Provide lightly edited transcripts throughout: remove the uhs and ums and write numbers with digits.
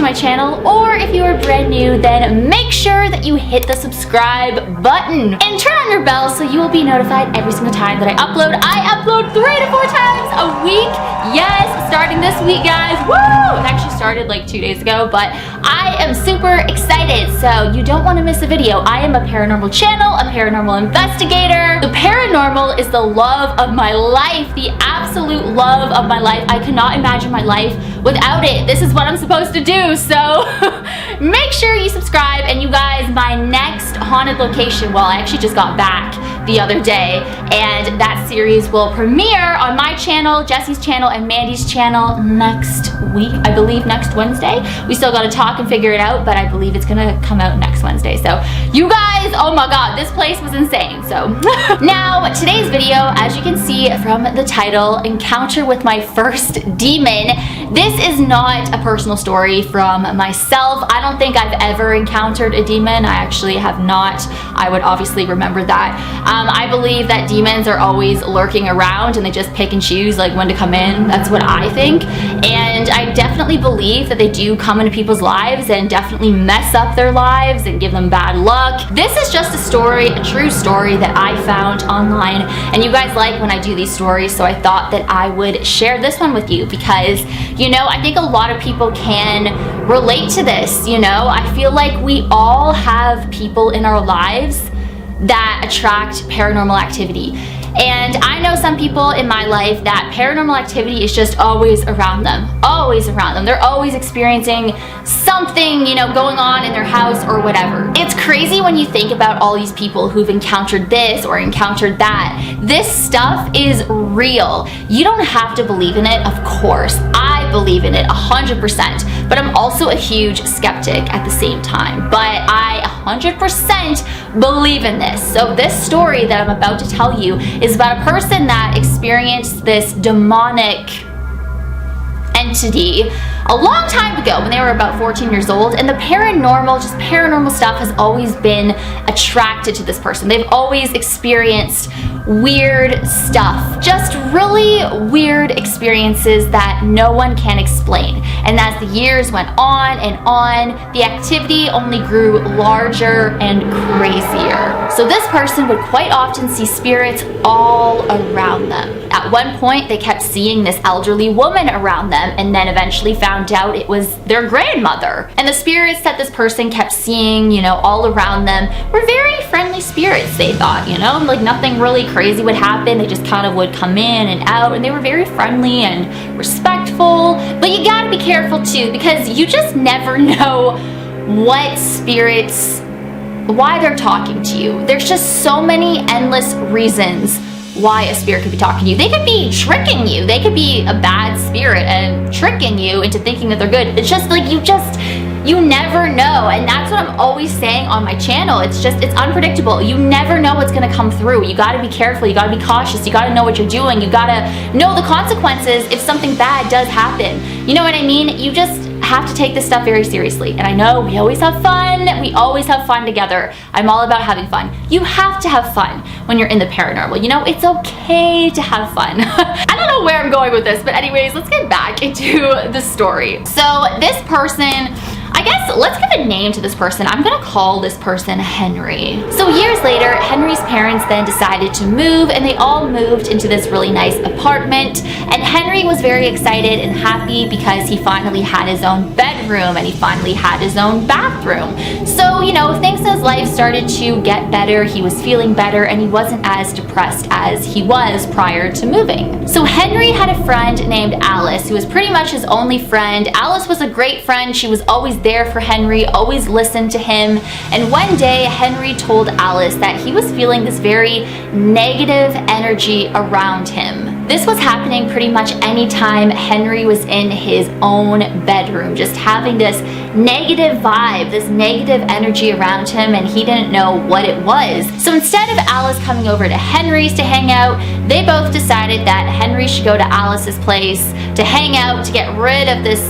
to my channel, or if you are brand new, then make sure that you hit the subscribe button and turn on your bell so you will be notified every single time that I upload. I upload 3 to 4 times a week. Yes, starting this week, guys. Woo! It actually started like 2 days ago, but I am super excited, so you don't want to miss a video. I am a paranormal channel, a paranormal investigator. The paranormal is the love of my life, the absolute love of my life. I cannot imagine my life without it. This is what I'm supposed to do, so make sure you subscribe. And you guys, my next haunted location, well, I actually just got back the other day, and that series will premiere on my channel, Jesse's channel, and Mandy's channel next week. I believe next Wednesday. We still got to talk and figure it out, but I believe it's gonna come out next Wednesday. So you guys, oh my god, this place was insane. So now today's video, as you can see from the title, Encounter with My First Demon. This is not a personal story from myself. I don't think I've ever encountered a demon. I actually have not. I would obviously remember that. I believe that demons are always lurking around and they just pick and choose like when to come in. That's what I think. And I definitely believe that they do come into people's lives and definitely mess up their lives and give them bad luck. This is just a story, a true story that I found online, and you guys like when I do these stories, so I thought that I would share this one with you because, you know, I think a lot of people can relate to this. You know, I feel like we all have people in our lives that attract paranormal activity. And I know some people in my life that paranormal activity is just always around them. Always around them. They're always experiencing something, you know, going on in their house or whatever. It's crazy when you think about all these people who've encountered this or encountered that. This stuff is real. You don't have to believe in it, of course. I believe in it 100%, but I'm also a huge skeptic at the same time. But I 100% believe in this. So this story that I'm about to tell you is about a person that experienced this demonic entity a long time ago when they were about 14 years old, and the paranormal, just paranormal stuff, has always been attracted to this person. They've always experienced weird stuff, just really weird experiences that no one can explain. And as the years went on and on, the activity only grew larger and crazier. So this person would quite often see spirits all around them. At one point, they kept seeing this elderly woman around them, and then eventually found out it was their grandmother. And the spirits that this person kept seeing, you know, all around them were very friendly spirits, they thought, you know, like nothing really crazy would happen. They just kind of would come in and out, and they were very friendly and respectful. But you gotta be careful too, because you just never know what spirits, why they're talking to you. There's just so many endless reasons why a spirit could be talking to you. They could be tricking you. They could be a bad spirit and tricking you into thinking that they're good. It's just like you never know. And that's what I'm always saying on my channel. It's unpredictable. You never know what's gonna come through. You gotta be careful. You gotta be cautious. You gotta know what you're doing. You gotta know the consequences if something bad does happen. You know what I mean? You just have to take this stuff very seriously. And I know we always have fun. We always have fun together. I'm all about having fun. You have to have fun when you're in the paranormal. You know, it's okay to have fun. I don't know where I'm going with this, but anyways, let's get back into the story. So this person, I guess let's give a name to this person. I'm gonna call this person Henry. So years later, Henry's parents then decided to move, and they all moved into this really nice apartment. And Henry was very excited and happy because he finally had his own bedroom and he finally had his own bathroom. So, you know, things in his life started to get better. He was feeling better and he wasn't as depressed as he was prior to moving. So Henry had a friend named Alice who was pretty much his only friend. Alice was a great friend. She was always there for Henry, always listened to him. And one day Henry told Alice that he was feeling this very negative energy around him. This was happening pretty much anytime Henry was in his own bedroom, just having this negative vibe, this negative energy around him, and he didn't know what it was. So instead of Alice coming over to Henry's to hang out, they both decided that Henry should go to Alice's place to hang out, to get rid of this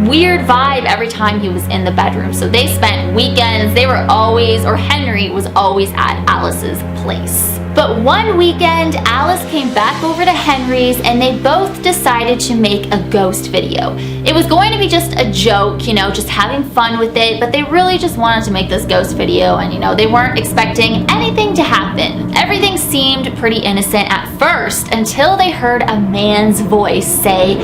weird vibe every time he was in the bedroom. So they spent weekends, they were always, or Henry was always at Alice's place. But one weekend, Alice came back over to Henry's and they both decided to make a ghost video. It was going to be just a joke, you know, just having fun with it, but they really just wanted to make this ghost video and, you know, they weren't expecting anything to happen. Everything seemed pretty innocent at first until they heard a man's voice say,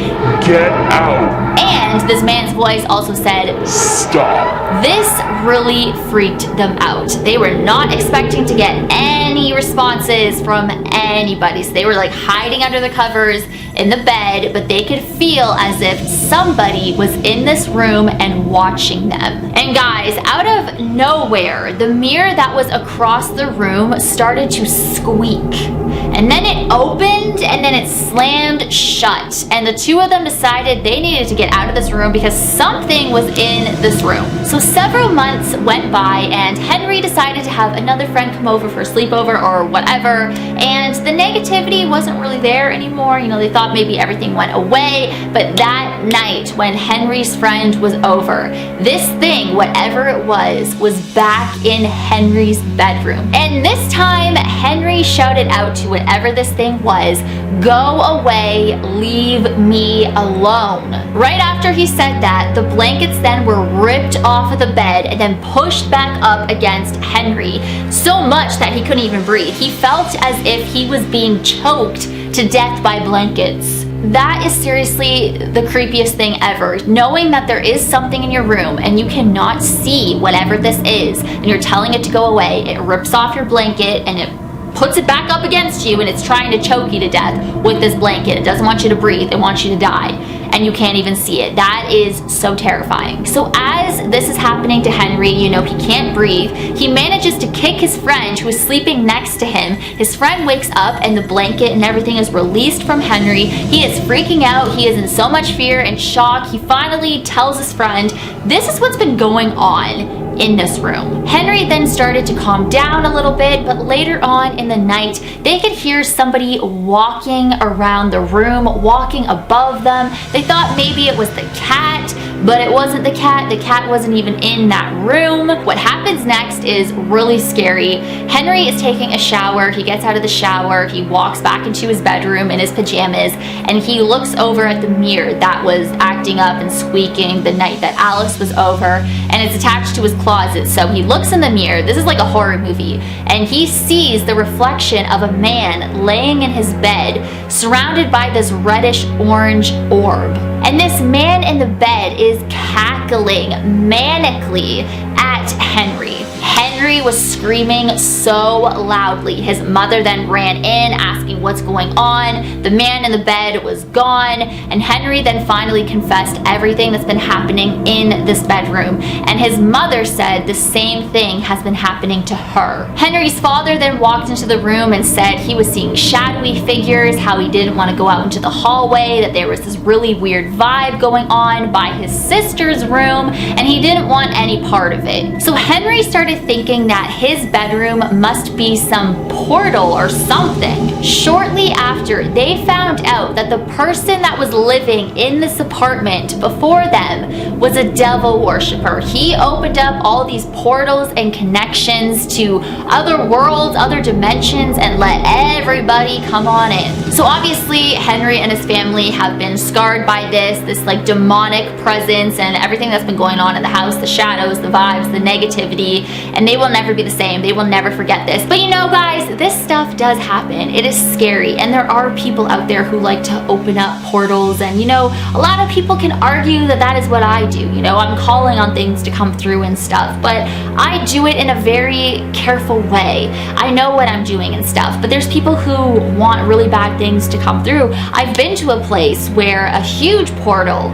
"Get out." And this man's voice also said, "Stop." This really freaked them out. They were not expecting to get any responses from anybody. So they were like hiding under the covers in the bed, but they could feel as if somebody was in this room and watching them. And guys, out of nowhere, the mirror that was across the room started to squeak. And then it opened and then it slammed shut. And the two of them decided they needed to get out of this room because something was in this room. So several months went by and Henry decided to have another friend come over for a sleepover or whatever. And the negativity wasn't really there anymore. You know, they thought maybe everything went away. But that night when Henry's friend was over, this thing, whatever it was back in Henry's bedroom. And this time, Henry shouted out to whatever this thing was, "Go away, leave me alone." Right after he said that, the blankets then were ripped off of the bed and then pushed back up against Henry, so much that he couldn't even breathe. He felt as if he was being choked to death by blankets. That is seriously the creepiest thing ever. Knowing that there is something in your room and you cannot see whatever this is and you're telling it to go away, it rips off your blanket and it puts it back up against you and it's trying to choke you to death with this blanket. It doesn't want you to breathe, it wants you to die. And you can't even see it. That is so terrifying. So as this is happening to Henry, you know, he can't breathe. He manages to kick his friend who is sleeping next to him. His friend wakes up and the blanket and everything is released from Henry. He is freaking out. He is in so much fear and shock. He finally tells his friend, this is what's been going on in this room. Henry then started to calm down a little bit, but later on in the night, they could hear somebody walking around the room, walking above them. They thought maybe it was the cat, but it wasn't the cat. The cat wasn't even in that room. What happens next is really scary. Henry is taking a shower. He gets out of the shower. He walks back into his bedroom in his pajamas, and he looks over at the mirror that was acting up and squeaking the night that Alice was over, and it's attached to his closet. So he looks in the mirror. This is like a horror movie, and he sees the reflection of a man laying in his bed surrounded by this reddish orange orb. And this man in the bed is cackling manically at Henry. Henry was screaming so loudly. His mother then ran in asking what's going on. The man in the bed was gone, and Henry then finally confessed everything that's been happening in this bedroom. And his mother said the same thing has been happening to her. Henry's father then walked into the room and said he was seeing shadowy figures, how he didn't want to go out into the hallway, that there was this really weird vibe going on by his sister's room, and he didn't want any part of it. So Henry started thinking that his bedroom must be some portal or something. Shortly after, they found out that the person that was living in this apartment before them was a devil worshiper. He opened up all these portals and connections to other worlds, other dimensions, and let everybody come on in. So obviously, Henry and his family have been scarred by this like demonic presence and everything that's been going on in the house, the shadows, the vibes, the negativity, and they will never be the same. They will never forget this. But you know, guys, this stuff does happen. It is scary, and there are people out there who like to open up portals, and you know, a lot of people can argue that that is what I do. You know, I'm calling on things to come through and stuff, but I do it in a very careful way. I know what I'm doing and stuff, but there's people who want really bad things to come through. I've been to a place where a huge portal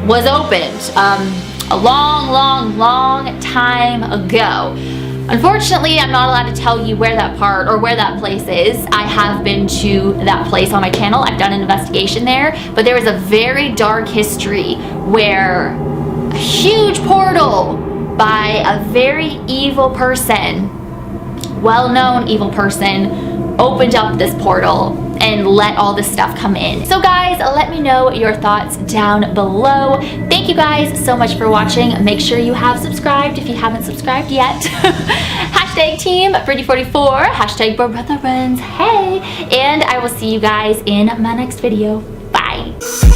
was opened a long time ago. Unfortunately, I'm not allowed to tell you where that part or where that place is. I have been to that place on my channel. I've done an investigation there, but there was a very dark history where a huge portal by a very evil person, well-known evil person, opened up this portal and let all this stuff come in. So guys, let me know your thoughts down below. Thank you guys so much for watching. Make sure you have subscribed if you haven't subscribed yet. Hashtag Team Pretty44, hashtag Brethrens, hey! And I will see you guys in my next video. Bye.